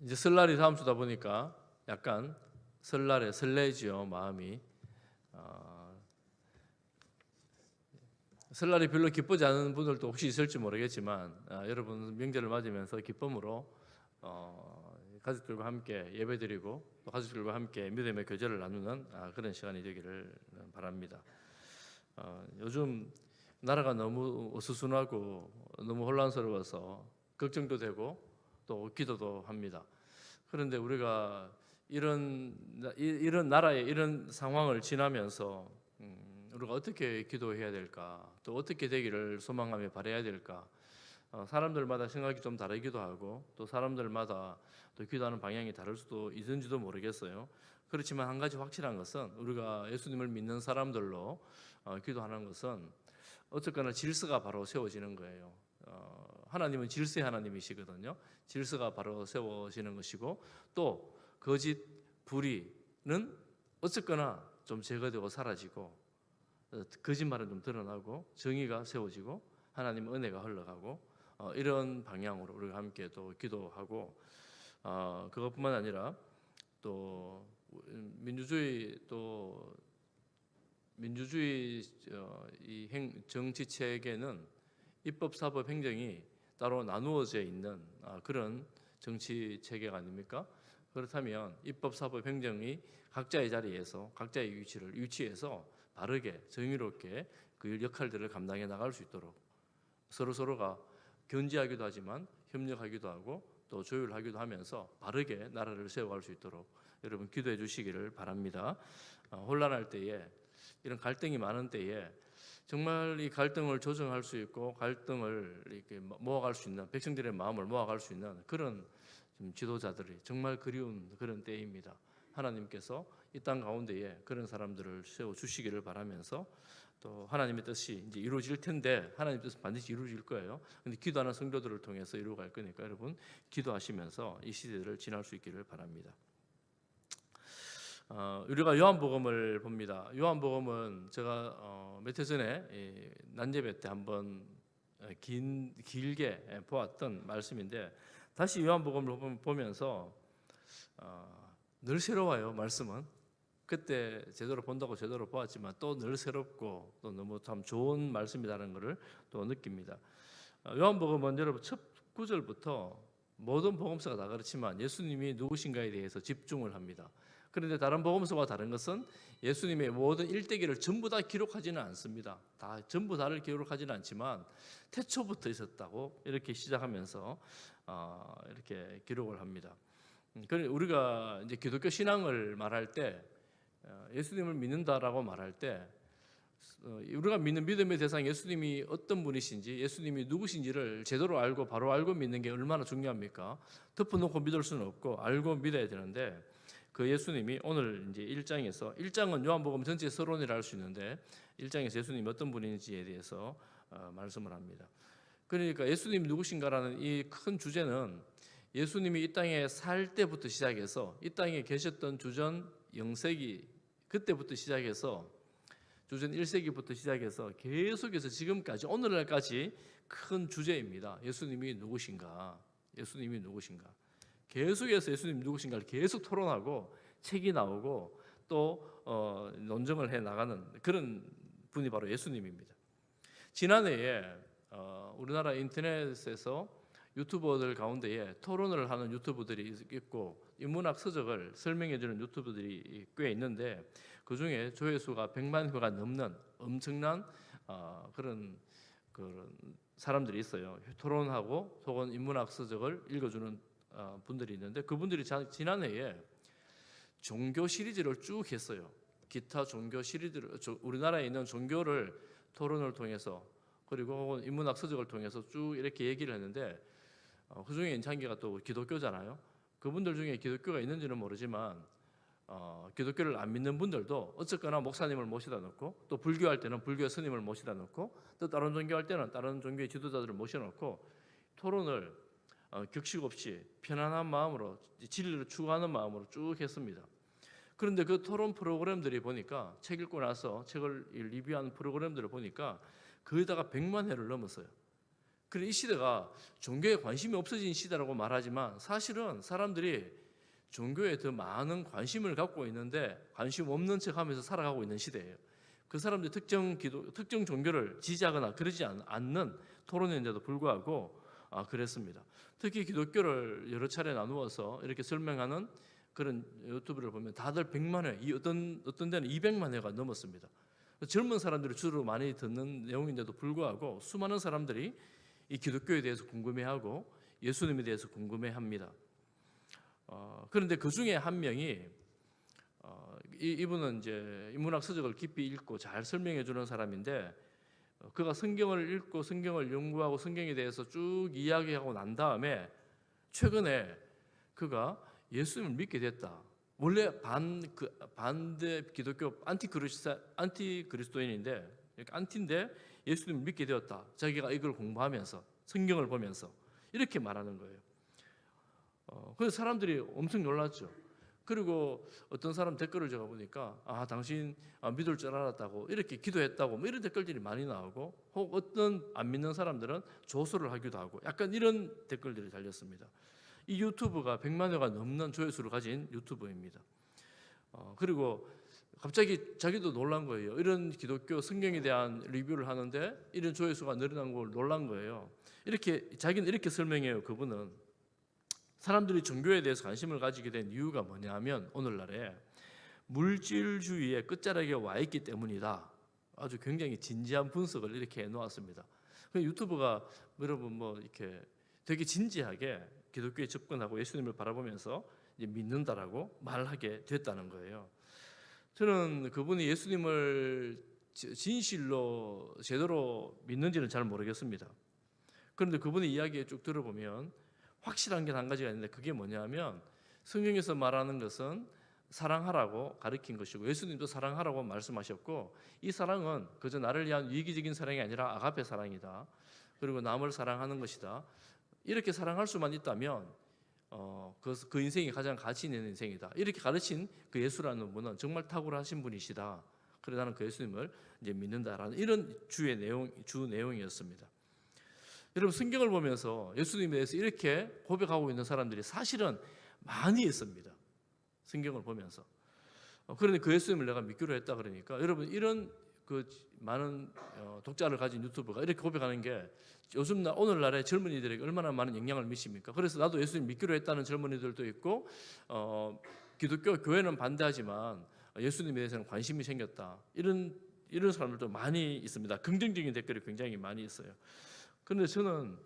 이제 설날이 다음 주다 보니까 약간 설날에 설레지요, 마음이. 설날이 별로 기쁘지 않은 분들도 혹시 있을지 모르겠지만 여러분 명절을 맞으면서 기쁨으로 가족들과 함께 예배드리고 또 가족들과 함께 믿음의 교제를 나누는 그런 시간이 되기를 바랍니다. 요즘 나라가 너무 어수선하고 너무 혼란스러워서 걱정도 되고 또 기도도 합니다. 그런데 우리가 이런 나라의 이런 상황을 지나면서 우리가 어떻게 기도해야 될까, 또 어떻게 되기를 소망하며 바라야 될까, 사람들마다 생각이 좀 다르기도 하고 또 사람들마다 또 기도하는 방향이 다를 수도 있는지도 모르겠어요. 그렇지만 한 가지 확실한 것은 우리가 예수님을 믿는 사람들로 기도하는 것은 어쨌거나 질서가 바로 세워지는 거예요. 하나님은 질서의 하나님이시거든요. 질서가 바로 세워지는 것이고 또 거짓 불의는 어쨌거나 좀 제거되고 사라지고 거짓말은 좀 드러나고 정의가 세워지고 하나님 은혜가 흘러가고 이런 방향으로 우리가 함께 또 기도하고 그것뿐만 아니라 또 민주주의 이 정치 체계는 입법, 사법, 행정이 따로 나누어져 있는 그런 정치 체계가 아닙니까? 그렇다면 입법, 사법, 행정이 각자의 자리에서 각자의 위치를 유치해서 바르게 정의롭게 그 역할들을 감당해 나갈 수 있도록 서로가 견제하기도 하지만 협력하기도 하고 또 조율하기도 하면서 바르게 나라를 세워갈 수 있도록 여러분 기도해 주시기를 바랍니다. 혼란할 때에 이런 갈등이 많은 때에 정말 이 갈등을 조정할 수 있고 갈등을 이렇게 모아갈 수 있는 백성들의 마음을 모아갈 수 있는 그런 지도자들이 정말 그리운 그런 때입니다. 하나님께서 이 땅 가운데에 그런 사람들을 세워 주시기를 바라면서 또 하나님의 뜻이 이제 이루어질 텐데 하나님의 뜻은 반드시 이루어질 거예요. 근데 기도하는 성도들을 통해서 이루어갈 거니까 여러분 기도하시면서 이 시대를 지날 수 있기를 바랍니다. 우리가 요한복음을 봅니다. 요한복음은 제가 몇 해 전에 난예배 때 한번 길게 보았던 말씀인데 다시 요한복음을 보면서 늘 새로워요. 말씀은 그때 제대로 본다고 제대로 보았지만 또 늘 새롭고 또 너무 참 좋은 말씀이라는 것을 또 느낍니다. 요한복음은 여러분 첫 구절부터 모든 복음서가 다 그렇지만 예수님이 누구신가에 대해서 집중을 합니다. 그런데 다른 복음서와 다른 것은 예수님의 모든 일대기를 전부 다 기록하지는 않습니다. 다 전부 다를 기록하지는 않지만 태초부터 있었다고 이렇게 시작하면서 이렇게 기록을 합니다. 그래 우리가 이제 기독교 신앙을 말할 때 예수님을 믿는다라고 말할 때 우리가 믿는 믿음의 대상 예수님이 어떤 분이신지 예수님이 누구신지를 제대로 알고 바로 알고 믿는 게 얼마나 중요합니까? 덮어놓고 믿을 수는 없고 알고 믿어야 되는데 그 예수님이 오늘 이제 1장은 요한복음 전체 서론이라 할 수 있는데 1장에서 예수님이 어떤 분인지에 대해서 말씀을 합니다. 그러니까 예수님이 누구신가라는 이 큰 주제는 예수님이 이 땅에 살 때부터 시작해서 이 땅에 계셨던 주전 영세기 그때부터 시작해서 주전 1세기부터 시작해서 계속해서 지금까지 오늘날까지 큰 주제입니다. 예수님이 누구신가? 예수님이 누구신가? 계속해서 예수님이 누구신가를 계속 토론하고 책이 나오고 또 논쟁을 해 나가는 그런 분이 바로 예수님입니다. 지난해에 우리나라 인터넷에서 유튜버들 가운데에 토론을 하는 유튜버들이 있고 인문학 서적을 설명해 주는 유튜버들이 꽤 있는데 그 중에 조회수가 100만 회가 넘는 엄청난 그런 사람들이 있어요. 토론하고 혹은 인문학 서적을 읽어주는 분들이 있는데 그분들이 지난해에 종교 시리즈를 쭉 했어요. 기타 종교 시리즈를 우리나라에 있는 종교를 토론을 통해서 그리고 혹은 인문학 서적을 통해서 쭉 이렇게 얘기를 했는데 그 중에 인창기가 또 기독교잖아요. 그분들 중에 기독교가 있는지는 모르지만 기독교를 안 믿는 분들도 어쨌거나 목사님을 모시다 놓고 또 불교할 때는 불교 스님을 모시다 놓고 또 다른 종교할 때는 다른 종교의 지도자들을 모셔놓고 토론을 격식 없이 편안한 마음으로 진리를 추구하는 마음으로 쭉 했습니다. 그런데 그 토론 프로그램들이 보니까 책 읽고 나서 책을 리뷰하는 프로그램들을 보니까 거의다가 100만 회를 넘었어요. 그래 이 시대가 종교에 관심이 없어진 시대라고 말하지만 사실은 사람들이 종교에 더 많은 관심을 갖고 있는데 관심 없는 척하면서 살아가고 있는 시대예요. 그 사람들이 특정 종교를 지지하거나 그러지 않는 토론회인데도 불구하고 그랬습니다. 특히 기독교를 여러 차례 나누어서 이렇게 설명하는 그런 유튜브를 보면 다들 100만 회, 어떤 데는 200만 회가 넘었습니다. 젊은 사람들이 주로 많이 듣는 내용인데도 불구하고 수많은 사람들이 이 기독교에 대해서 궁금해하고 예수님에 대해서 궁금해합니다. 그런데 그 중에 한 명이 이분은 이제 인문학 서적을 깊이 읽고 잘 설명해 주는 사람인데 그가 성경을 읽고 성경을 연구하고 성경에 대해서 쭉 이야기하고 난 다음에 최근에 그가 예수님을 믿게 됐다. 원래 반대 기독교 안티그리스도인인데 안티인데 예수님을 믿게 되었다. 자기가 이걸 공부하면서 성경을 보면서 이렇게 말하는 거예요. 그래서 사람들이 엄청 놀랐죠. 그리고 어떤 사람 댓글을 적어 보니까 당신 믿을 줄 알았다고 이렇게 기도했다고 뭐 이런 댓글들이 많이 나오고 혹 어떤 안 믿는 사람들은 조소를 하기도 하고 약간 이런 댓글들이 달렸습니다. 이 유튜브가 100만 회가 넘는 조회수를 가진 유튜브입니다. 그리고 갑자기 자기도 놀란 거예요. 이런 기독교 성경에 대한 리뷰를 하는데 이런 조회수가 늘어난 걸 놀란 거예요. 자기는 이렇게 설명해요. 그분은 사람들이 종교에 대해서 관심을 가지게 된 이유가 뭐냐면 오늘날에 물질주의의 끝자락에 와 있기 때문이다. 아주 굉장히 진지한 분석을 이렇게 해놓았습니다. 유튜브가 여러분 이렇게 되게 진지하게 기독교에 접근하고 예수님을 바라보면서 이제 믿는다라고 말하게 됐다는 거예요. 저는 그분이 예수님을 진실로 제대로 믿는지는 잘 모르겠습니다. 그런데 그분의 이야기 쭉 들어보면 확실한 게 한 가지가 있는데 그게 뭐냐면 성경에서 말하는 것은 사랑하라고 가르친 것이고 예수님도 사랑하라고 말씀하셨고 이 사랑은 그저 나를 위한 위기적인 사랑이 아니라 아가페 사랑이다. 그리고 남을 사랑하는 것이다. 이렇게 사랑할 수만 있다면 그 인생이 가장 가치 있는 인생이다. 이렇게 가르친 그 예수라는 분은 정말 탁월하신 분이시다. 그래 나는 그 예수님을 이제 믿는다라는 이런 주 내용이었습니다. 여러분 성경을 보면서 예수님에 대해서 이렇게 고백하고 있는 사람들이 사실은 많이 있습니다. 성경을 보면서. 그런데 그 예수님을 내가 믿기로 했다 그러니까 여러분 이런 그 많은 독자를 가진 유튜버가 이렇게 고백하는 게 요즘 오늘날의 젊은이들에게 얼마나 많은 영향을 미칩니까? 그래서 나도 예수님 믿기로 했다는 젊은이들도 있고 기독교 교회는 반대하지만 예수님에 대해서는 관심이 생겼다. 이런 사람들도 많이 있습니다. 긍정적인 댓글이 굉장히 많이 있어요. 그런데 저는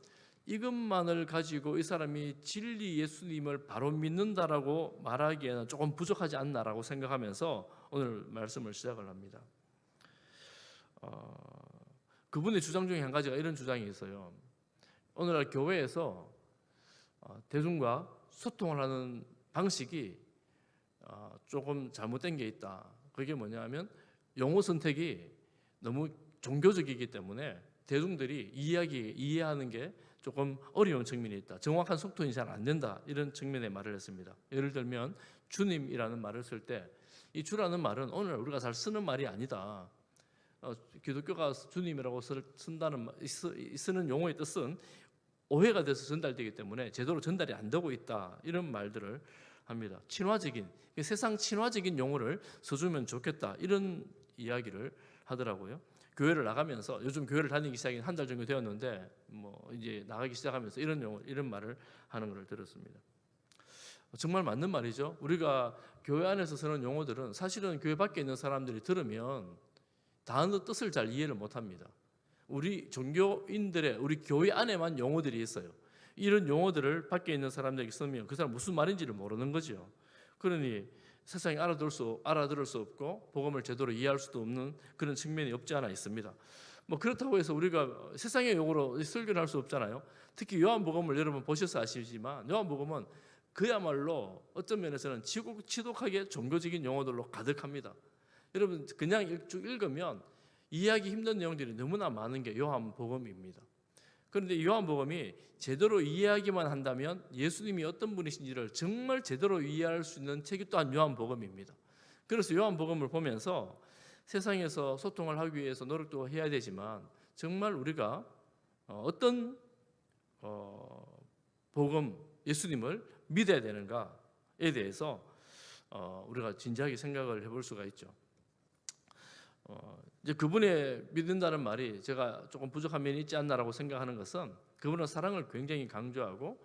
이것만을 가지고 이 사람이 진리 예수님을 바로 믿는다라고 말하기에는 조금 부족하지 않나라고 생각하면서 오늘 말씀을 시작을 합니다. 그분의 주장 중에 한 가지가 이런 주장이 있어요. 오늘날 교회에서 대중과 소통을 하는 방식이 조금 잘못된 게 있다. 그게 뭐냐면 용어 선택이 너무 종교적이기 때문에 대중들이 이해하는 게 조금 어려운 측면이 있다. 정확한 소통이 잘 안 된다. 이런 측면의 말을 했습니다. 예를 들면 주님이라는 말을 쓸 때 이 주라는 말은 오늘 우리가 잘 쓰는 말이 아니다. 기독교가 주님이라고 쓰는 용어의 뜻은 오해가 돼서 전달되기 때문에 제대로 전달이 안 되고 있다. 이런 말들을 합니다. 세상 친화적인 용어를 써주면 좋겠다. 이런 이야기를 하더라고요. 교회를 나가면서 요즘 교회를 다니기 시작한 한 달 정도 되었는데 이제 나가기 시작하면서 이런 말을 하는 걸 들었습니다. 정말 맞는 말이죠. 우리가 교회 안에서 쓰는 용어들은 사실은 교회 밖에 있는 사람들이 들으면 단어 뜻을 잘 이해를 못합니다. 우리 종교인들의 우리 교회 안에만 용어들이 있어요. 이런 용어들을 밖에 있는 사람들에게 쓰면 그 사람 무슨 말인지를 모르는 거죠. 그러니 세상이 알아들을 수 없고 복음을 제대로 이해할 수도 없는 그런 측면이 없지 않아 있습니다. 그렇다고 해서 우리가 세상의 용어로 설교를 할 수 없잖아요. 특히 요한복음을 여러분 보셔서 아시지만 요한복음은 그야말로 어떤 면에서는 지독하게 종교적인 용어들로 가득합니다. 여러분 그냥 쭉 읽으면 이해하기 힘든 내용들이 너무나 많은 게 요한복음입니다. 그런데 요한복음이 제대로 이해하기만 한다면 예수님이 어떤 분이신지를 정말 제대로 이해할 수 있는 책이 또한 요한복음입니다. 그래서 요한복음을 보면서 세상에서 소통을 하기 위해서 노력도 해야 되지만 정말 우리가 어떤 복음 예수님을 믿어야 되는가에 대해서 우리가 진지하게 생각을 해볼 수가 있죠. 이제 그분의 믿는다는 말이 제가 조금 부족한 면이 있지 않나라고 생각하는 것은 그분은 사랑을 굉장히 강조하고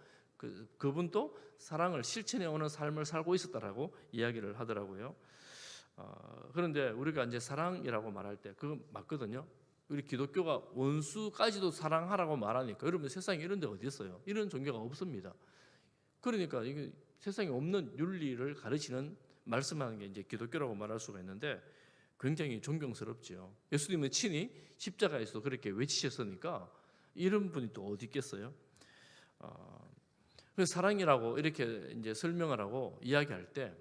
그분도 사랑을 실천해 오는 삶을 살고 있었다라고 이야기를 하더라고요. 그런데 우리가 이제 사랑이라고 말할 때 그거 맞거든요. 우리 기독교가 원수까지도 사랑하라고 말하니까 여러분 세상에 이런 데 어디 있어요? 이런 종교가 없습니다. 그러니까 이게 세상에 없는 윤리를 가르치는 말씀하는 게 이제 기독교라고 말할 수가 있는데 굉장히 존경스럽죠. 예수님은 친히 십자가에서 그렇게 외치셨으니까 이런 분이 또 어디 있겠어요? 그래서 사랑이라고 이렇게 이제 설명을 하고 이야기할 때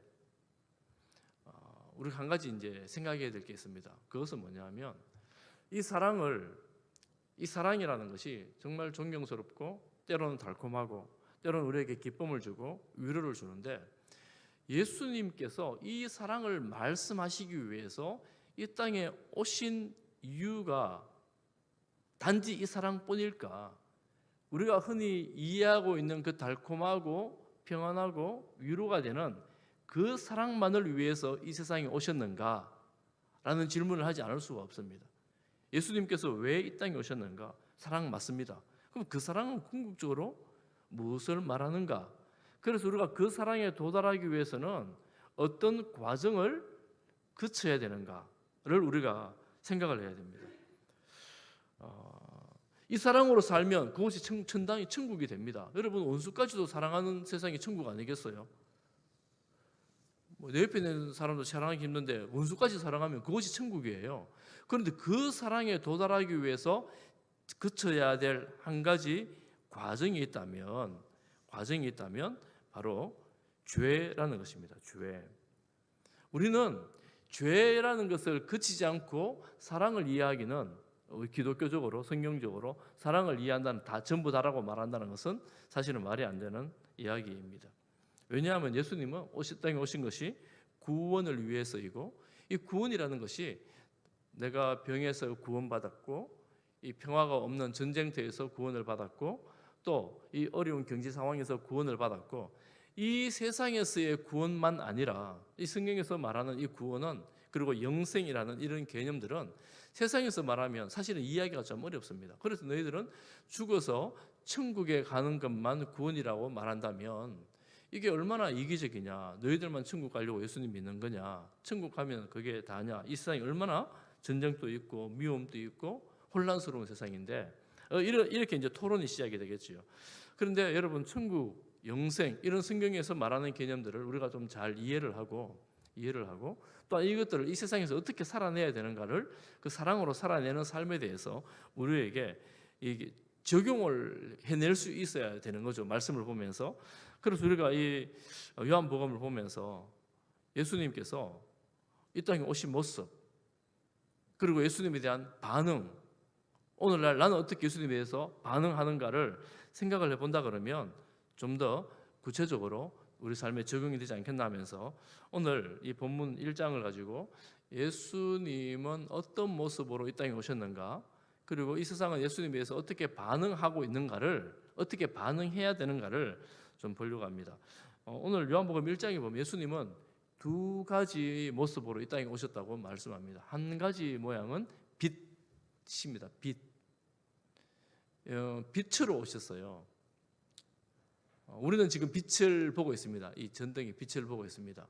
우리가 한 가지 이제 생각해야 될 게 있습니다. 그것은 뭐냐면 이 사랑이라는 것이 정말 존경스럽고 때로는 달콤하고 때로는 우리에게 기쁨을 주고 위로를 주는데 예수님께서 이 사랑을 말씀하시기 위해서 이 땅에 오신 이유가 단지 이 사랑뿐일까? 우리가 흔히 이해하고 있는 그 달콤하고 평안하고 위로가 되는 그 사랑만을 위해서 이 세상에 오셨는가? 라는 질문을 하지 않을 수가 없습니다. 예수님께서 왜 이 땅에 오셨는가? 사랑 맞습니다. 그럼 그 사랑은 궁극적으로 무엇을 말하는가? 그래서 우리가 그 사랑에 도달하기 위해서는 어떤 과정을 거쳐야 되는가를 우리가 생각을 해야 됩니다. 이 사랑으로 살면 그것이 천당이 천국이 됩니다. 여러분 원수까지도 사랑하는 세상이 천국 아니겠어요? 내 옆에 있는 사람도 사랑하기 힘든데 원수까지 사랑하면 그것이 천국이에요. 그런데 그 사랑에 도달하기 위해서 거쳐야 될 한 가지 과정이 있다면 바로 죄라는 것입니다. 죄. 우리는 죄라는 것을 거치지 않고 사랑을 이해하기는 기독교적으로 성경적으로 사랑을 이해한다는 다 전부 다라고 말한다는 것은 사실은 말이 안 되는 이야기입니다. 왜냐하면 예수님은 땅에 오신 것이 구원을 위해서이고 이 구원이라는 것이 내가 병에서 구원받았고 이 평화가 없는 전쟁터에서 구원을 받았고 또 이 어려운 경제 상황에서 구원을 받았고 이 세상에서의 구원만 아니라 이 성경에서 말하는 이 구원은 그리고 영생이라는 이런 개념들은 세상에서 말하면 사실은 이해하기가 좀 어렵습니다. 그래서 너희들은 죽어서 천국에 가는 것만 구원이라고 말한다면 이게 얼마나 이기적이냐. 너희들만 천국 가려고 예수님 믿는 거냐. 천국 가면 그게 다냐. 이 세상이 얼마나 전쟁도 있고 미움도 있고 혼란스러운 세상인데 이렇게 이제 토론이 시작이 되겠지요. 그런데 여러분 천국, 영생 이런 성경에서 말하는 개념들을 우리가 좀 잘 이해를 하고 또 이것들을 이 세상에서 어떻게 살아내야 되는가를 그 사랑으로 살아내는 삶에 대해서 우리에게 이게 적용을 해낼 수 있어야 되는 거죠. 말씀을 보면서. 그래서 우리가 이 요한복음을 보면서 예수님께서 이 땅에 오신 모습 그리고 예수님에 대한 반응 오늘날 나는 어떻게 예수님에 대해서 반응하는가를 생각을 해본다 그러면 좀 더 구체적으로 우리 삶에 적용이 되지 않겠나 하면서 오늘 이 본문 1장을 가지고 예수님은 어떤 모습으로 이 땅에 오셨는가 그리고 이 세상은 예수님에 대해서 어떻게 반응하고 있는가를 어떻게 반응해야 되는가를 좀 보려고 합니다. 오늘 요한복음 1장에 보면 예수님은 두 가지 모습으로 이 땅에 오셨다고 말씀합니다. 한 가지 모양은 빛입니다. 빛으로 오셨어요. 우리는 지금 빛을 보고 있습니다. 이 전등이 빛을 보고 있습니다.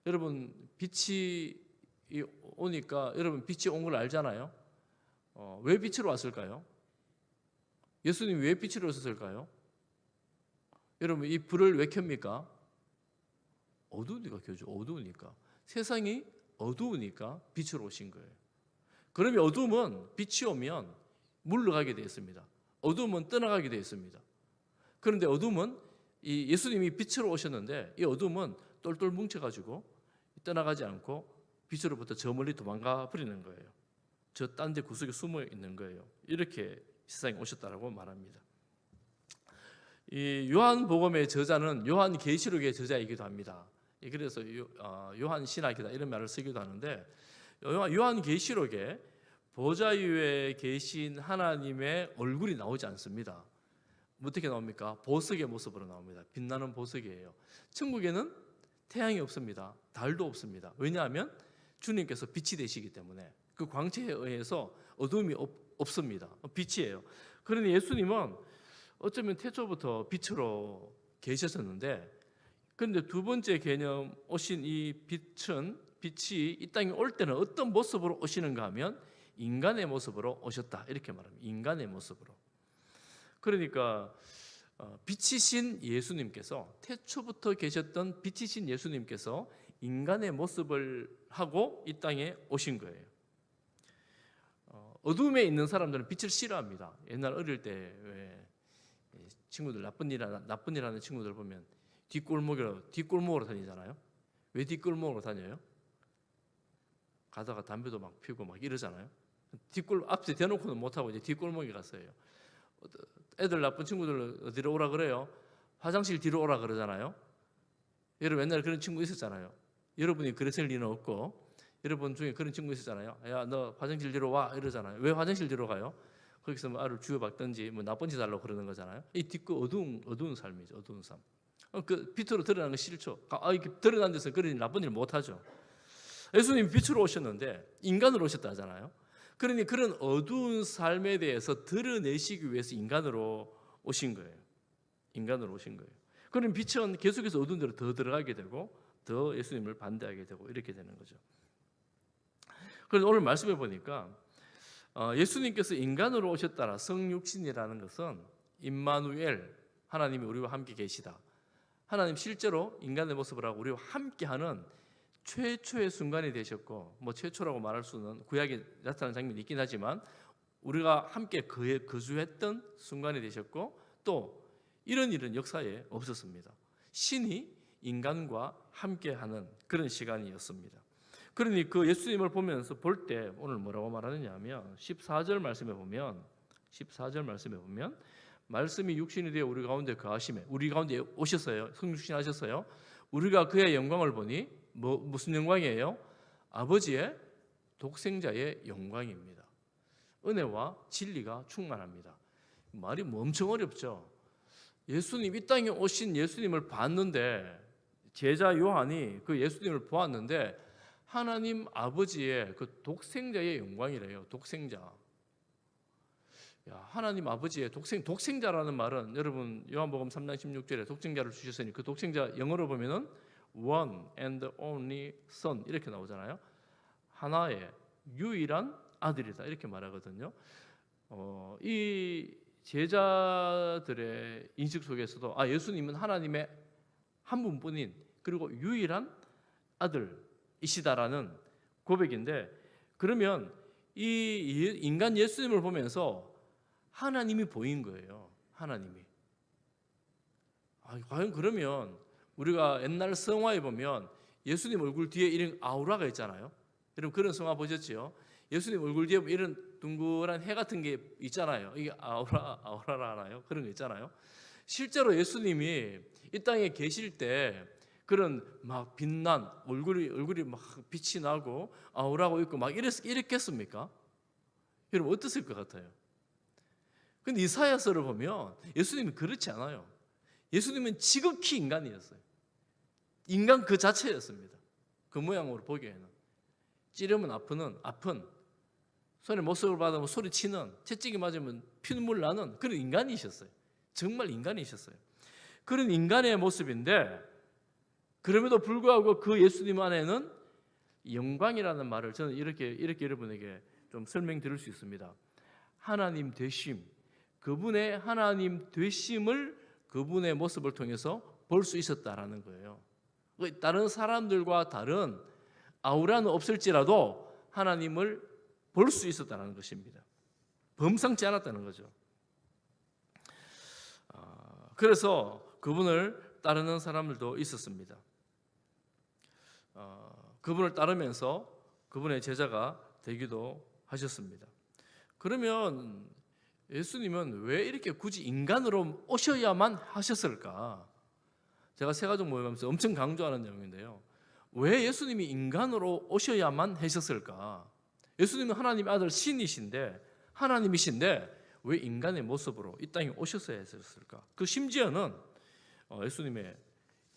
여러분 빛이 오니까 여러분 빛이 온 걸 알잖아요. 왜 빛으로 왔을까요? 예수님이 왜 빛으로 오셨을까요? 여러분 이 불을 왜 켭니까? 어두우니까 켜죠. 어두우니까. 세상이 어두우니까 빛으로 오신 거예요. 그러면 어두움은 빛이 오면 물러가게 되어 있습니다. 어두움은 떠나가게 되어 있습니다. 그런데 어두움은 이 예수님이 빛으로 오셨는데 이 어두움은 똘똘 뭉쳐가지고 떠나가지 않고 빛으로부터 저 멀리 도망가 버리는 거예요. 저 딴 데 구석에 숨어 있는 거예요. 이렇게 세상에 오셨다라고 말합니다. 이 요한복음의 저자는 요한계시록의 저자이기도 합니다. 그래서 요한신학이다 이런 말을 쓰기도 하는데 요한계시록에 보좌 위에 계신 하나님의 얼굴이 나오지 않습니다. 어떻게 나옵니까? 보석의 모습으로 나옵니다. 빛나는 보석이에요. 천국에는 태양이 없습니다. 달도 없습니다. 왜냐하면 주님께서 빛이 되시기 때문에 그 광채에 의해서 어둠이 없습니다. 빛이에요. 그러니 예수님은 어쩌면 태초부터 빛으로 계셨었는데, 그런데 두 번째 개념 오신 이 빛이 이 땅에 올 때는 어떤 모습으로 오시는가 하면 인간의 모습으로 오셨다, 이렇게 말합니다. 인간의 모습으로. 그러니까 빛이신 예수님께서, 태초부터 계셨던 빛이신 예수님께서 인간의 모습을 하고 이 땅에 오신 거예요. 어둠에 있는 사람들은 빛을 싫어합니다. 옛날 어릴 때 왜 친구들 나쁜 일 하는 친구들 보면 뒷골목으로 다니잖아요. 왜 뒷골목으로 다녀요? 가다가 담배도 막 피우고 막 이러잖아요. 앞에 대놓고는 못하고 이제 뒷골목에 갔어요. 애들 나쁜 친구들 어디로 오라 그래요? 화장실 뒤로 오라 그러잖아요. 여러분 옛날에 그런 친구 있었잖아요. 여러분이 그랬을 리는 없고, 여러분 중에 그런 친구 있었잖아요. 야, 너 화장실 뒤로 와, 이러잖아요. 왜 화장실 뒤로 가요? 거기서 뭐 알을 주워박든지 뭐 나쁜 짓 하려고 그러는 거잖아요. 이 뒷고 어두운 삶이죠. 어두운 삶. 그 빛으로 드러나는 거 싫죠. 이렇게 드러난 데서 그런 나쁜 일 못 하죠. 예수님이 빛으로 오셨는데 인간으로 오셨다 하잖아요. 그러니 그런 어두운 삶에 대해서 드러내시기 위해서 인간으로 오신 거예요. 인간으로 오신 거예요. 그럼 빛은 계속해서 어두운 데로 더 들어가게 되고 더 예수님을 반대하게 되고 이렇게 되는 거죠. 그래서 오늘 말씀해 보니까 예수님께서 인간으로 오셨다라, 성육신이라는 것은 임마누엘, 하나님이 우리와 함께 계시다. 하나님 실제로 인간의 모습을 하고 우리와 함께하는 최초의 순간이 되셨고, 뭐 최초라고 말할 수는 구약에 나타나는 장면이 있긴 하지만 우리가 함께 거주했던 순간이 되셨고, 또 이런 일은 역사에 없었습니다. 신이 인간과 함께하는 그런 시간이었습니다. 그러니 그 예수님을 보면서 볼 때 오늘 뭐라고 말하느냐 하면 14절 말씀에 보면 말씀이 육신이 되어 우리 가운데 거하심에, 우리 가운데 오셨어요. 성육신 하셨어요. 우리가 그의 영광을 보니 무슨 영광이에요? 아버지의 독생자의 영광입니다. 은혜와 진리가 충만합니다. 말이 엄청 어렵죠. 예수님, 이 땅에 오신 예수님을 봤는데, 제자 요한이 그 예수님을 보았는데 하나님 아버지의 그 독생자의 영광이래요. 독생자. 하나님 아버지의 독생자라는 말은, 여러분 요한복음 3장 16절에 독생자를 주셨으니 그 독생자 영어로 보면은 one and only son 이렇게 나오잖아요. 하나의 유일한 아들이다, 이렇게 말하거든요. 이 제자들의 인식 속에서도 예수님은 하나님의 한 분뿐인 그리고 유일한 아들이시다라는 고백인데, 그러면 이 인간 예수님을 보면서 하나님이 보인 거예요. 하나님이. 과연 그러면 우리가 옛날 성화에 보면 예수님 얼굴 뒤에 이런 아우라가 있잖아요. 여러분 그런 성화 보셨죠? 예수님 얼굴 뒤에 이런 둥그란 해 같은 게 있잖아요. 이게 아우라라 하나요? 그런 거 있잖아요. 실제로 예수님이 이 땅에 계실 때 그런 막 빛난 얼굴이 막 빛이 나고 아우라고 있고 막 이랬겠습니까? 여러분 어땠을 것 같아요? 근데 이사야서를 보면 예수님은 그렇지 않아요. 예수님은 지극히 인간이었어요. 인간 그 자체였습니다. 그 모양으로 보기에는 찌르면 아픈, 손에 못속을 받으면 소리치는, 채찍이 맞으면 피눈물 나는 그런 인간이셨어요. 정말 인간이셨어요. 그런 인간의 모습인데, 그럼에도 불구하고 그 예수님 안에는 영광이라는 말을 저는 이렇게 여러분에게 좀 설명드릴 수 있습니다. 하나님 되심, 그분의 하나님 되심을 그분의 모습을 통해서 볼 수 있었다라는 거예요. 다른 사람들과 다른 아우라는 없을지라도 하나님을 볼 수 있었다는 것입니다. 범상치 않았다는 거죠. 그래서 그분을 따르는 사람들도 있었습니다. 그분을 따르면서 그분의 제자가 되기도 하셨습니다. 그러면 예수님은 왜 이렇게 굳이 인간으로 오셔야만 하셨을까? 제가 세가족 모임하면서 엄청 강조하는 내용인데요. 왜 예수님이 인간으로 오셔야만 하셨을까? 예수님은 하나님의 아들 신이신데, 하나님이신데 왜 인간의 모습으로 이 땅에 오셨어야 했을까? 그 심지어는 예수님의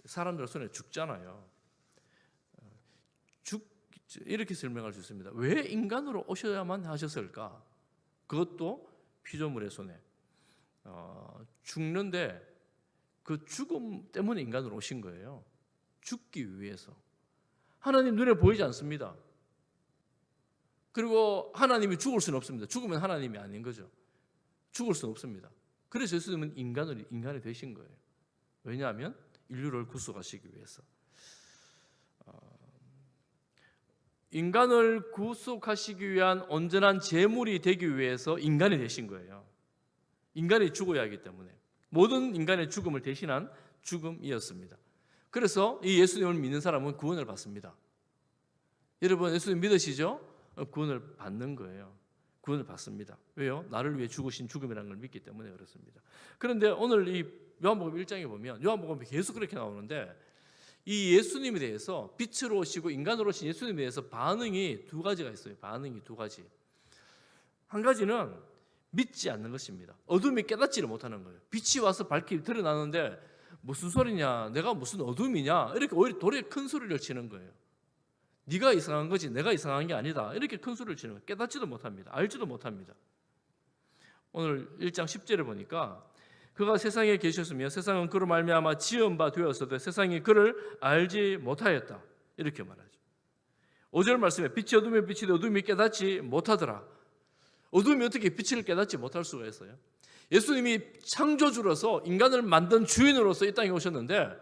사람들 손에 죽잖아요. 이렇게 설명할 수 있습니다. 왜 인간으로 오셔야만 하셨을까? 그것도 피조물의 손에 죽는데 그 죽음 때문에 인간으로 오신 거예요. 죽기 위해서. 하나님 눈에 보이지 않습니다. 그리고 하나님이 죽을 수는 없습니다. 죽으면 하나님이 아닌 거죠. 죽을 수는 없습니다. 그래서 예수님은 인간이 되신 거예요. 왜냐하면 인류를 구속하시기 위해서. 인간을 구속하시기 위한 온전한 제물이 되기 위해서 인간이 되신 거예요. 인간이 죽어야 하기 때문에 모든 인간의 죽음을 대신한 죽음이었습니다. 그래서 이 예수님을 믿는 사람은 구원을 받습니다. 여러분 예수님 믿으시죠? 구원을 받는 거예요. 구원을 받습니다. 왜요? 나를 위해 죽으신 죽음이라는 걸 믿기 때문에 그렇습니다. 그런데 오늘 이 요한복음 1장에 보면 요한복음이 계속 그렇게 나오는데 이 예수님에 대해서 빛으로 오시고 인간으로 오신 예수님에 대해서 반응이 두 가지가 있어요. 반응이 두 가지. 한 가지는 믿지 않는 것입니다. 어둠이 깨닫지를 못하는 거예요. 빛이 와서 밝히 드러나는데 무슨 소리냐? 내가 무슨 어둠이냐? 이렇게 오히려 도리에 큰 소리를 치는 거예요. 네가 이상한 거지 내가 이상한 게 아니다. 이렇게 큰 소리를 치는 거예요. 깨닫지도 못합니다. 알지도 못합니다. 오늘 1장 10절에 보니까 그가 세상에 계셨으며 세상은 그로 말미암아 지은 바 되었어도 세상이 그를 알지 못하였다. 이렇게 말하죠. 5절 말씀에 빛이 어둠에 비치되 어둠이 깨닫지 못하더라. 어둠이 어떻게 빛을 깨닫지 못할 수가 있어요? 예수님이 창조주로서 인간을 만든 주인으로서 이 땅에 오셨는데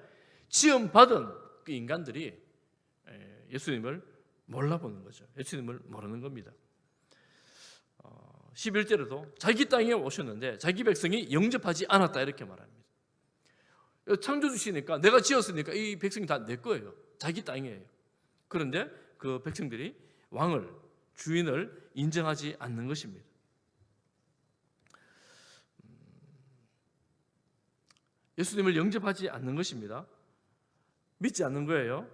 지음 받은 그 인간들이 예수님을 몰라보는 거죠. 예수님을 모르는 겁니다. 11절에도 자기 땅에 오셨는데 자기 백성이 영접하지 않았다 이렇게 말합니다. 창조주시니까 내가 지었으니까 이 백성이 다 내 거예요. 자기 땅이에요. 그런데 그 백성들이 왕을 주인을 인정하지 않는 것입니다. 예수님을 영접하지 않는 것입니다. 믿지 않는 거예요.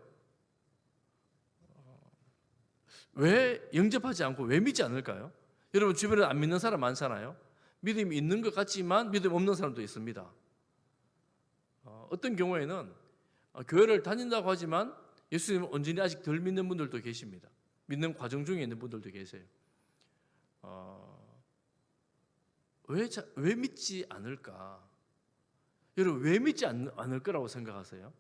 왜 영접하지 않고 왜 믿지 않을까요? 여러분 주변에 안 믿는 사람 많잖아요. 믿음이 있는 것 같지만 믿음 없는 사람도 있습니다. 어떤 경우에는 교회를 다닌다고 하지만 예수님을 온전히 아직 덜 믿는 분들도 계십니다. 믿는 과정 중에 있는 분들도 계세요. 왜 믿지 않을까? 여러분 왜 믿지 않을 거라고 생각하세요?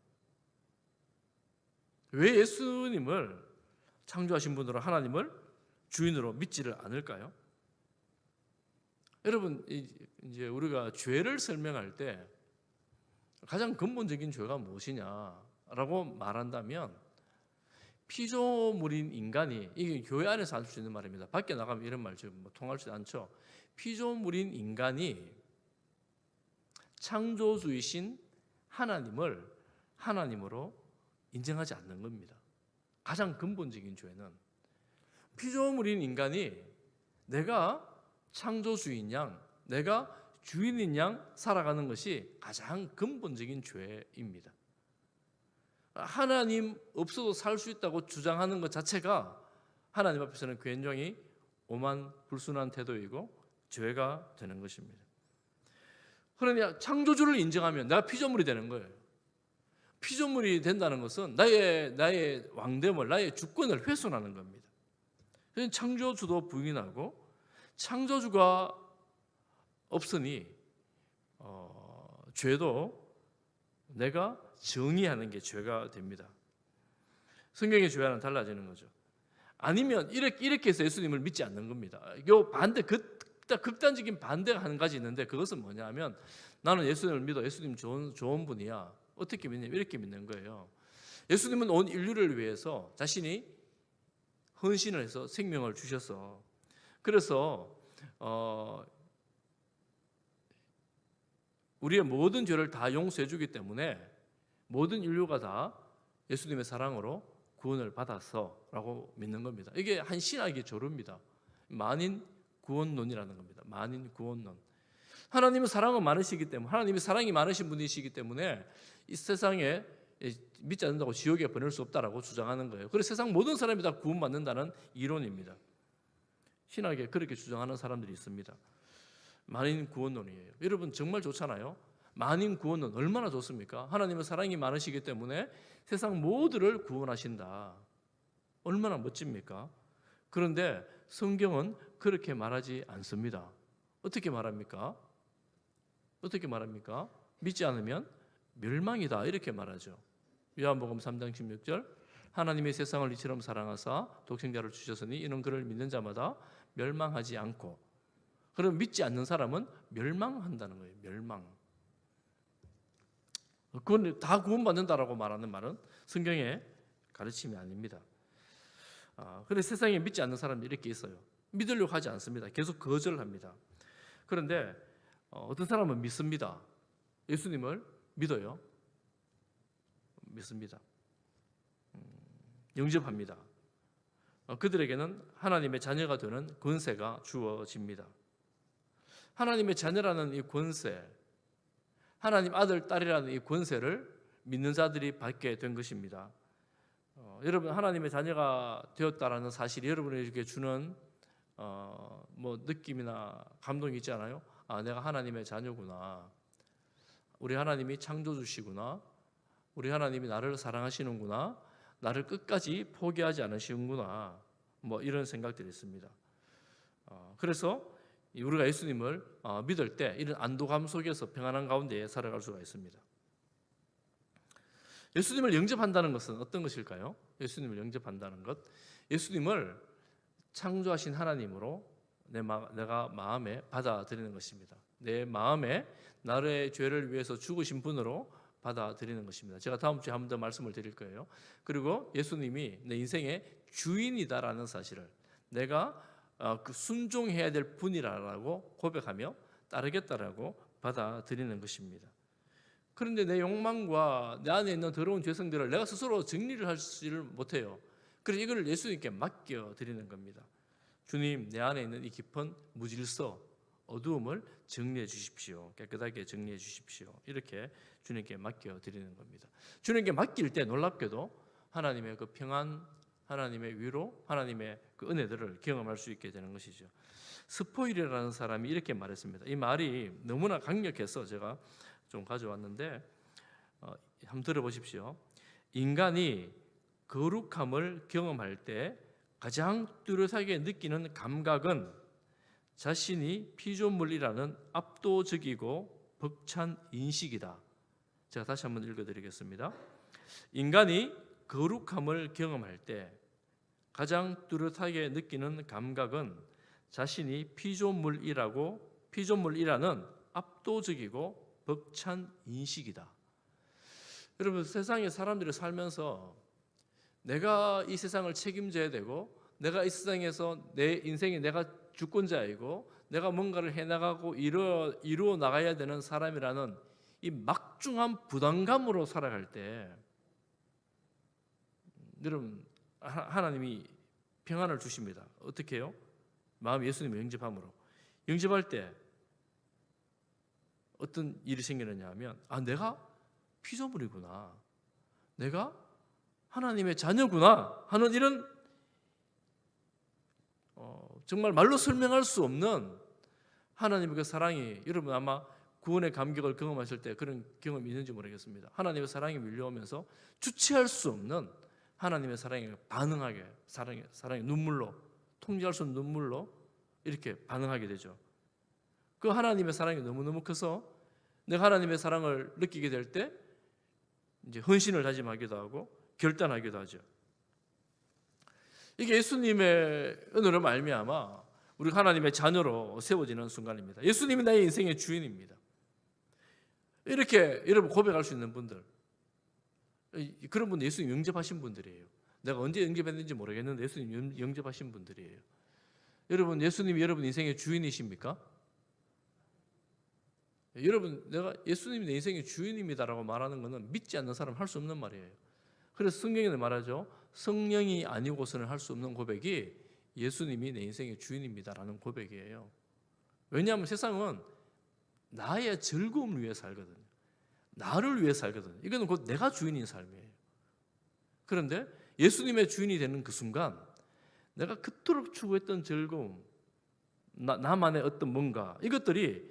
왜 예수님을 창조하신 분으로 하나님을 주인으로 믿지를 않을까요? 여러분 이제 우리가 죄를 설명할 때 가장 근본적인 죄가 무엇이냐라고 말한다면 피조물인 인간이 이게 교회 안에서 할 수 있는 말입니다. 밖에 나가면 이런 말 좀 통할지 않죠. 피조물인 인간이 창조주이신 하나님을 하나님으로 인정하지 않는 겁니다. 가장 근본적인 죄는 피조물인 인간이 내가 창조주인 양, 내가 주인인 양 살아가는 것이 가장 근본적인 죄입니다. 하나님 없어도 살 수 있다고 주장하는 것 자체가 하나님 앞에서는 굉장히 오만 불순한 태도이고 죄가 되는 것입니다. 그러니 창조주를 인정하면 내가 피조물이 되는 거예요. 피조물이 된다는 것은 나의 왕됨을, 나의 주권을 훼손하는 겁니다. 그래서 창조주도 부인하고 창조주가 없으니 죄도 내가 정의하는 게 죄가 됩니다. 성경의 죄와는 달라지는 거죠. 아니면 이렇게 해서 예수님을 믿지 않는 겁니다. 요 반대 극단적인 반대가 한 가지 있는데 그것은 뭐냐면 나는 예수님을 믿어. 예수님 좋은 분이야. 어떻게 믿냐면 이렇게 믿는 거예요. 예수님은 온 인류를 위해서 자신이 헌신을 해서 생명을 주셔서 그래서 우리의 모든 죄를 다 용서해 주기 때문에 모든 인류가 다 예수님의 사랑으로 구원을 받았어라고 믿는 겁니다. 이게 한 신학의 조류입니다. 만인 구원론이라는 겁니다. 만인 구원론. 하나님은 사랑은 많으시기 때문에 하나님이 사랑이 많으신 분이시기 때문에 이 세상에 믿지 않는다고 지옥에 보낼 수 없다라고 주장하는 거예요. 그래서 세상 모든 사람이 다 구원받는다는 이론입니다. 신학에 그렇게 주장하는 사람들이 있습니다. 만인 구원론이에요. 여러분 정말 좋잖아요. 만인 구원론 얼마나 좋습니까? 하나님은 사랑이 많으시기 때문에 세상 모두를 구원하신다. 얼마나 멋집니까? 그런데 성경은 그렇게 말하지 않습니다. 어떻게 말합니까? 어떻게 말합니까? 믿지 않으면 멸망이다 이렇게 말하죠. 요한복음 3장 16절 하나님의 세상을 이처럼 사랑하사 독생자를 주셨으니 이는 그를 믿는 자마다 멸망하지 않고, 그럼 믿지 않는 사람은 멸망한다는 거예요. 멸망. 그건 다 구원받는다라고 말하는 말은 성경의 가르침이 아닙니다. 그래서 세상에 믿지 않는 사람들이 이렇게 있어요. 믿으려고 하지 않습니다. 계속 거절합니다. 그런데 어떤 사람은 믿습니다. 예수님을 믿어요. 믿습니다. 영접합니다. 그들에게는 하나님의 자녀가 되는 권세가 주어집니다. 하나님의 자녀라는 이 권세, 하나님 아들, 딸이라는 이 권세를 믿는 자들이 받게 된 것입니다. 여러분 하나님의 자녀가 되었다라는 사실이 여러분에게 주는 느낌이나 감동이 있지 않아요? 내가 하나님의 자녀구나. 우리 하나님이 창조주시구나. 우리 하나님이 나를 사랑하시는구나. 나를 끝까지 포기하지 않으시는구나. 이런 생각들이 있습니다. 그래서 우리가 예수님을 믿을 때 이런 안도감 속에서 평안한 가운데 살아갈 수가 있습니다. 예수님을 영접한다는 것은 어떤 것일까요? 예수님을 영접한다는 것, 예수님을 창조하신 하나님으로 내가 마음에 받아들이는 것입니다. 내 마음에 나의 죄를 위해서 죽으신 분으로 받아들이는 것입니다. 제가 다음 주에 한 번 더 말씀을 드릴 거예요. 그리고 예수님이 내 인생의 주인이다라는 사실을 내가 순종해야 될 분이라고 고백하며 따르겠다라고 받아들이는 것입니다. 그런데 내 욕망과 내 안에 있는 더러운 죄성들을 내가 스스로 정리를 하지를 못해요. 그래서 이걸 예수님께 맡겨드리는 겁니다. 주님, 내 안에 있는 이 깊은 무질서, 어두움을 정리해 주십시오. 깨끗하게 정리해 주십시오. 이렇게 주님께 맡겨드리는 겁니다. 주님께 맡길 때 놀랍게도 하나님의 그 평안, 하나님의 위로, 하나님의 그 은혜들을 경험할 수 있게 되는 것이죠. 스포일이라는 사람이 이렇게 말했습니다. 이 말이 너무나 강력해서 제가 좀 가져왔는데 한번 들어보십시오. 인간이 거룩함을 경험할 때 가장 뚜렷하게 느끼는 감각은 자신이 피조물이라는 압도적이고 벅찬 인식이다. 제가 다시 한번 읽어드리겠습니다. 인간이 거룩함을 경험할 때 가장 뚜렷하게 느끼는 감각은 자신이 피조물이라는 압도적이고 벅찬 인식이다. 여러분 세상에 사람들이 살면서 내가 이 세상을 책임져야 되고 내가 이 세상에서 내 인생에 내가 주권자이고 내가 뭔가를 해나가고 이루어 나가야 되는 사람이라는 이 막중한 부담감으로 살아갈 때 여러분 하나님이 평안을 주십니다. 어떻게 해요? 마음 예수님을 영접함으로. 영접할 때 어떤 일이 생기느냐 하면 내가 피조물이구나. 내가 하나님의 자녀구나 하는 이런 정말 말로 설명할 수 없는 하나님의 그 사랑이, 여러분 아마 구원의 감격을 경험하실 때 그런 경험이 있는지 모르겠습니다. 하나님의 사랑이 밀려오면서 주체할 수 없는 하나님의 사랑에 반응하게, 사랑의 눈물로, 통제할 수 없는 눈물로 이렇게 반응하게 되죠. 그 하나님의 사랑이 너무너무 커서 내가 하나님의 사랑을 느끼게 될 때 이제 헌신을 다짐하기도 하고 결단하기도 하죠. 이게 예수님의 은혜로 말미암아 우리 하나님의 자녀로 세워지는 순간입니다. 예수님이 나의 인생의 주인입니다. 이렇게 여러분 고백할 수 있는 분들, 그런 분들 예수님 영접하신 분들이에요. 내가 언제 영접했는지 모르겠는데 예수님 영접하신 분들이에요. 여러분 예수님이 여러분 인생의 주인이십니까? 여러분 내가 예수님이 내 인생의 주인입니다라고 말하는 것은 믿지 않는 사람 할 수 없는 말이에요. 그래서 성경에는 말하죠. 성령이 아니고서는 할 수 없는 고백이 예수님이 내 인생의 주인입니다라는 고백이에요. 왜냐하면 세상은 나의 즐거움을 위해 살거든요. 나를 위해 살거든요. 이거는 곧 내가 주인인 삶이에요. 그런데 예수님의 주인이 되는 그 순간 내가 그토록 추구했던 즐거움, 나만의 어떤 뭔가 이것들이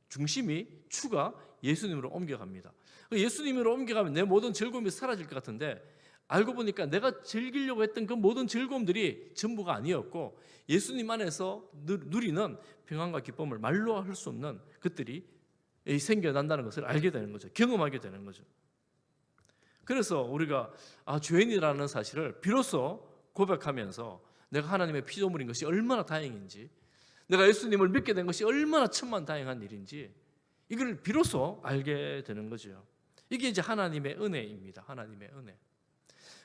중심이 추가 예수님으로 옮겨갑니다. 예수님으로 옮겨가면 내 모든 즐거움이 사라질 것 같은데 알고 보니까 내가 즐기려고 했던 그 모든 즐거움들이 전부가 아니었고 예수님 안에서 누리는 평안과 기쁨을 말로 할 수 없는 것들이 생겨난다는 것을 알게 되는 거죠. 경험하게 되는 거죠. 그래서 우리가 죄인이라는 사실을 비로소 고백하면서 내가 하나님의 피조물인 것이 얼마나 다행인지, 내가 예수님을 믿게 된 것이 얼마나 천만다행한 일인지 이걸 비로소 알게 되는 거죠. 이게 이제 하나님의 은혜입니다. 하나님의 은혜.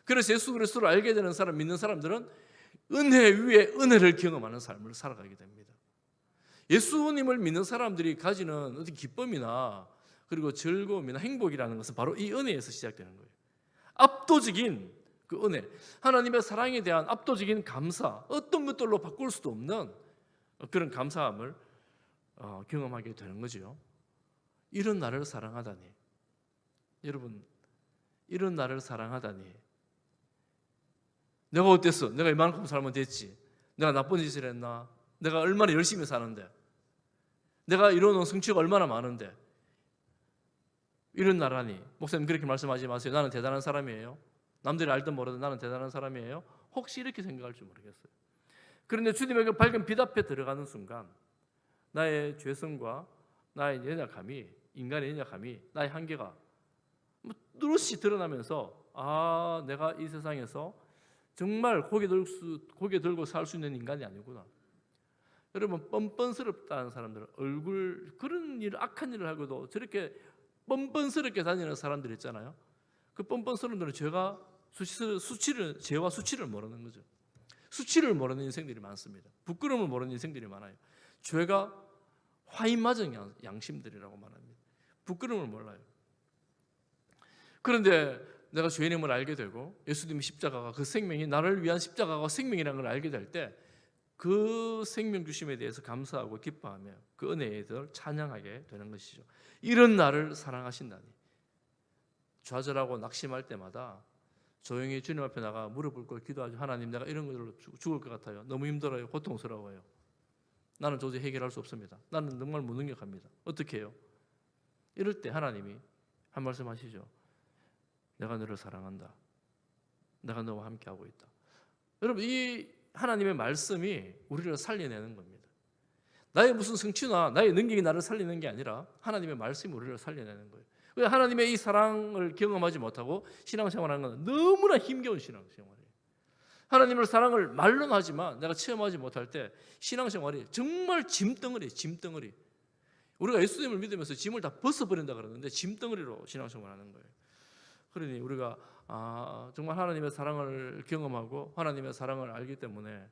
그래서 예수 그리스도를 알게 되는 사람, 믿는 사람들은 은혜 위에 은혜를 경험하는 삶을 살아가게 됩니다. 예수님을 믿는 사람들이 가지는 어떤 기쁨이나 그리고 즐거움이나 행복이라는 것은 바로 이 은혜에서 시작되는 거예요. 압도적인 그 은혜, 하나님의 사랑에 대한 압도적인 감사, 어떤 것들로 바꿀 수도 없는 그런 감사함을 경험하게 되는 거죠. 이런 나를 사랑하다니, 여러분, 이런 나를 사랑하다니, 내가 어땠어? 내가 이만큼 살면 됐지. 내가 나쁜 짓을 했나? 내가 얼마나 열심히 사는데, 내가 이루어놓은 성취가 얼마나 많은데, 이런 나라니. 목사님 그렇게 말씀하지 마세요. 나는 대단한 사람이에요. 남들이 알든 모르든 나는 대단한 사람이에요. 혹시 이렇게 생각할지 모르겠어요. 그런데 주님의 그 밝은 빛 앞에 들어가는 순간 나의 죄성과 나의 연약함이, 인간의 연약함이, 나의 한계가 뚜렷이 드러나면서 내가 이 세상에서 정말 고개 들고 살 수 있는 인간이 아니구나. 여러분, 뻔뻔스럽다는 사람들은 그런 일, 악한 일을 하고도 저렇게 뻔뻔스럽게 다니는 사람들 있잖아요. 그 뻔뻔스러운 들은 죄와 수치를 모르는 거죠. 수치를 모르는 인생들이 많습니다. 부끄러움을 모르는 인생들이 많아요. 죄가 화인 맞은 양심들이라고 말합니다. 부끄러움을 몰라요. 그런데 내가 죄인임을 알게 되고 예수님의 십자가가, 그 생명이 나를 위한 십자가가 생명이라는 걸 알게 될 때 그 생명 주심에 대해서 감사하고 기뻐하며 그 은혜에 대해 찬양하게 되는 것이죠. 이런 나를 사랑하신다니. 좌절하고 낙심할 때마다 조용히 주님 앞에 나가 무릎을 꿇고 기도하죠. 하나님, 내가 이런 것들로 죽을 것 같아요. 너무 힘들어요. 고통스러워요. 나는 도저히 해결할 수 없습니다. 나는 정말 무능력합니다. 어떻게 해요? 이럴 때 하나님이 한 말씀 하시죠. 내가 너를 사랑한다. 내가 너와 함께하고 있다. 여러분, 이 하나님의 말씀이 우리를 살려내는 겁니다. 나의 무슨 성취나 나의 능력이 나를 살리는 게 아니라 하나님의 말씀이 우리를 살려내는 거예요. 왜 하나님의 이 사랑을 경험하지 못하고 신앙생활하는 건 너무나 힘겨운 신앙생활이에요. 하나님의 사랑을 말로는 하지만 내가 체험하지 못할 때 신앙생활이 정말 짐덩어리. 우리가 예수님을 믿으면서 짐을 다 벗어버린다 그러는데 짐덩어리로 신앙생활하는 거예요. 그러니 우리가 정말 하나님의 사랑을 경험하고 하나님의 사랑을 알기 때문에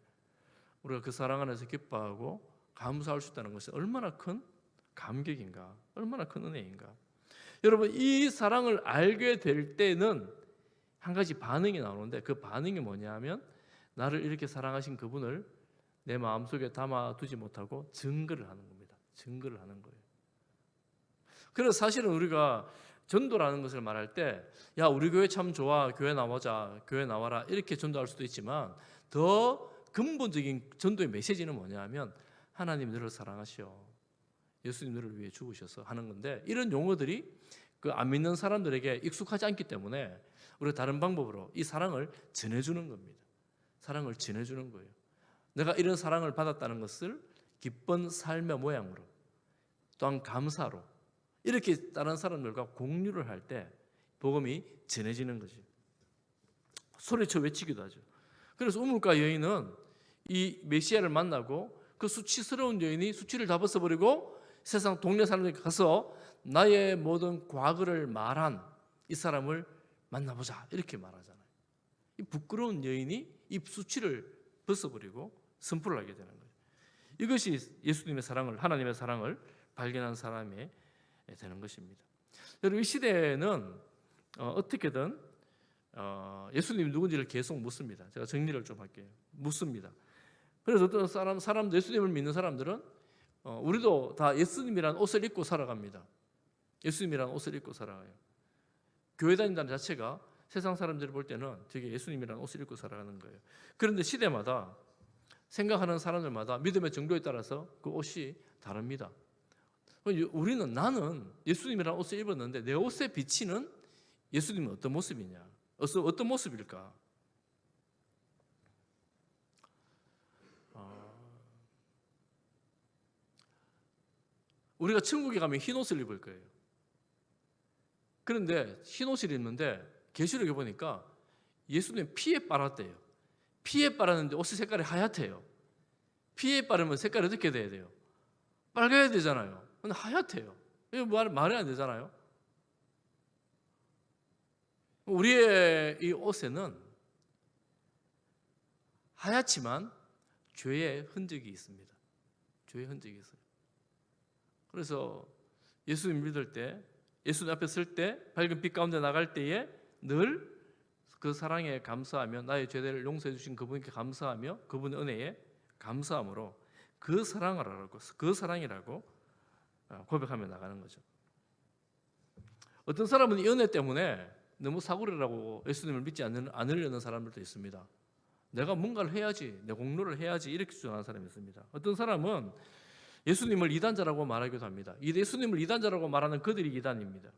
우리가 그 사랑 안에서 기뻐하고 감사할 수 있다는 것이 얼마나 큰 감격인가, 얼마나 큰 은혜인가. 여러분, 이 사랑을 알게 될 때는 한 가지 반응이 나오는데 그 반응이 뭐냐면 나를 이렇게 사랑하신 그분을 내 마음속에 담아두지 못하고 증거를 하는 겁니다. 증거를 하는 거예요. 그래서 사실은 우리가 전도라는 것을 말할 때 야, 우리 교회 참 좋아, 교회 나오자, 교회 나와라 이렇게 전도할 수도 있지만 더 근본적인 전도의 메시지는 뭐냐면 하나님 너를 사랑하시오, 예수님 너를 위해 죽으셔서 하는 건데, 이런 용어들이 그 안 믿는 사람들에게 익숙하지 않기 때문에 우리가 다른 방법으로 이 사랑을 전해주는 겁니다. 사랑을 전해주는 거예요. 내가 이런 사랑을 받았다는 것을 기쁜 삶의 모양으로 또한 감사로 이렇게 다른 사람들과 공유를 할 때 복음이 전해지는 거죠. 소리쳐 외치기도 하죠. 그래서 우물가 여인은 이 메시아를 만나고 그 수치스러운 여인이 수치를 다 벗어버리고 세상 동네 사람들에게 가서 나의 모든 과거를 말한 이 사람을 만나보자 이렇게 말하잖아요. 이 부끄러운 여인이 이 수치를 벗어버리고 선포를 하게 되는 거예요. 이것이 예수님의 사랑을, 하나님의 사랑을 발견한 사람이 되는 것입니다. 여러분, 이 시대에는 어떻게든 예수님이 누군지를 계속 묻습니다. 제가 정리를 좀 할게요. 묻습니다. 그래서 어떤 사람들, 예수님을 믿는 사람들은 우리도 다 예수님이라는 옷을 입고 살아갑니다. 예수님이라는 옷을 입고 살아가요. 교회 다닌다는 자체가 세상 사람들이 볼 때는 되게 예수님이라는 옷을 입고 살아가는 거예요. 그런데 시대마다 생각하는 사람들마다 믿음의 정도에 따라서 그 옷이 다릅니다. 나는 예수님이라는 옷을 입었는데 내 옷에 비치는 예수님은 어떤 모습이냐? 어떤 모습일까? 우리가 천국에 가면 흰 옷을 입을 거예요. 그런데 흰 옷을 입는데 계시록에 보니까 예수님 피에 빨았대요. 피에 빨았는데 옷의 색깔이 하얗대요. 피에 빠르면 색깔이 어떻게 돼야 돼요? 빨개야 되잖아요. 근데 하얗대요. 이거 말이 안 되잖아요. 우리의 이 옷에는 하얗지만 죄의 흔적이 있습니다. 죄의 흔적이 있어요. 그래서 예수님 믿을 때, 예수님 앞에 설 때, 밝은 빛 가운데 나갈 때에 늘 그 사랑에 감사하며 나의 죄를 용서해 주신 그분께 감사하며 그분의 은혜에 감사함으로 그 사랑이라고 고백하며 나가는 거죠. 어떤 사람은 이 은혜 때문에 너무 사고리라고 예수님을 믿지 않으려는 사람들도 있습니다. 내가 뭔가를 해야지, 내 공로를 해야지 이렇게 주장하는 사람이 있습니다. 어떤 사람은 예수님을 이단자라고 말하기도 합니다. 예수님을 이단자라고 말하는 그들이 이단입니다.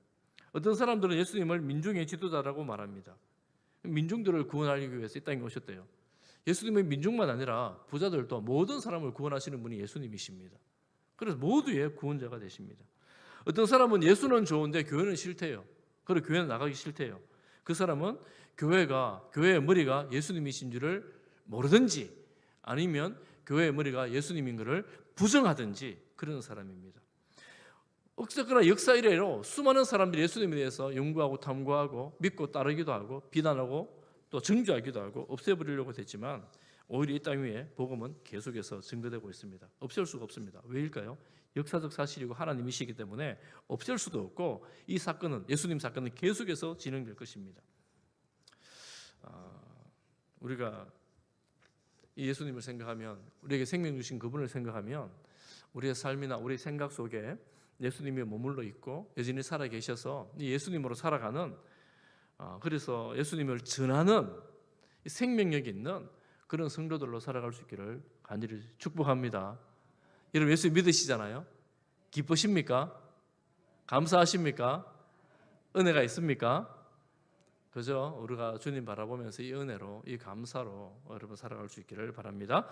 어떤 사람들은 예수님을 민중의 지도자라고 말합니다. 민중들을 구원하기 위해서 이 땅에 오셨대요. 예수님은 민중만 아니라 부자들도 모든 사람을 구원하시는 분이 예수님이십니다. 그래서 모두의 구원자가 되십니다. 어떤 사람은 예수는 좋은데 교회는 싫대요. 그리고 교회는 나가기 싫대요. 그 사람은 교회의 머리가 예수님이신 줄을 모르든지 아니면 교회의 머리가 예수님인 것을 부정하든지 그런 사람입니다. 어쨌거나 역사 이래로 수많은 사람들이 예수님에 대해서 연구하고 탐구하고 믿고 따르기도 하고 비난하고 또 정죄하기도 하고 없애버리려고 했지만 오히려 이 땅 위에 복음은 계속해서 증거되고 있습니다. 없앨 수가 없습니다. 왜일까요? 역사적 사실이고 하나님이시기 때문에 없앨 수도 없고 이 사건은 예수님 사건은 계속해서 진행될 것입니다. 우리가 이 예수님을 생각하면 우리에게 생명 주신 그분을 생각하면 우리의 삶이나 우리 생각 속에 예수님이 머물러 있고 여전히 살아 계셔서 이 예수님으로 살아가는 그래서 예수님을 전하는 생명력 있는 그런 성도들로 살아갈 수 있기를 간절히 축복합니다. 여러분 예수 믿으시잖아요. 기쁘십니까? 감사하십니까? 은혜가 있습니까? 그죠? 우리가 주님 바라보면서 이 은혜로 이 감사로 여러분 살아갈 수 있기를 바랍니다.